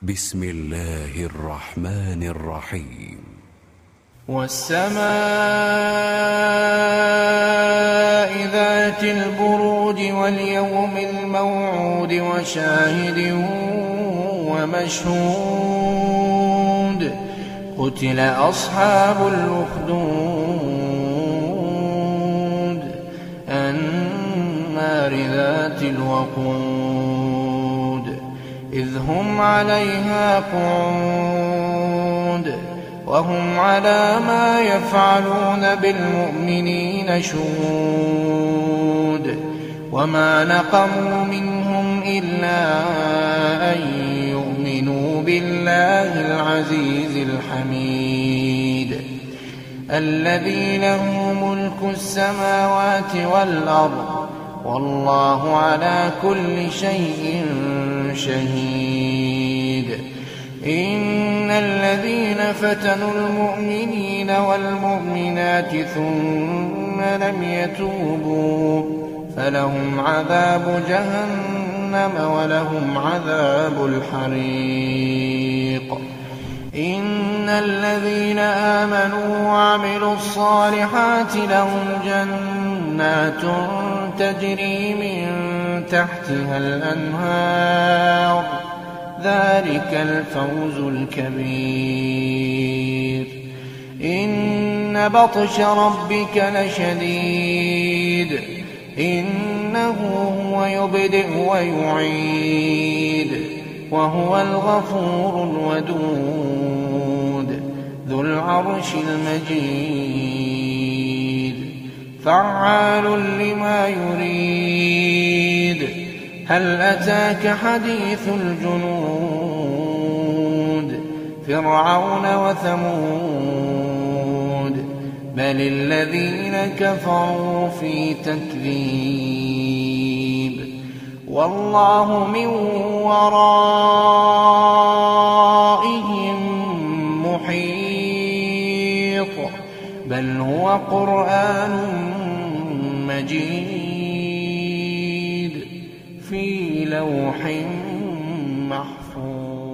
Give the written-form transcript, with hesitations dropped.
بسم الله الرحمن الرحيم. والسماء ذات البروج واليوم الموعود وشاهد ومشهود قتل أصحاب الأخدود النار ذات الوقود إذ هم عليها قعود وهم على ما يفعلون بالمؤمنين شهود وما نقموا منهم إلا أن يؤمنوا بالله العزيز الحميد الذي له ملك السماوات والأرض والله على كل شيء شهيد إن الذين فتنوا المؤمنين والمؤمنات ثم لم يتوبوا فلهم عذاب جهنم ولهم عذاب الحريق إن الذين آمنوا وعملوا الصالحات لهم جنات تجري من تحتها الأنهار ذلك الفوز الكبير إن بطش ربك لشديد إنه هو يبدئ ويعيد وهو الغفور الودود ذو العرش المجيد فعال لما يريد هل أتاك حديث الجنود فرعون وثمود بل الذين كفروا في تكذيب والله من ورائهم محيط بل هو قرآن مجيد في لوح محفوظ.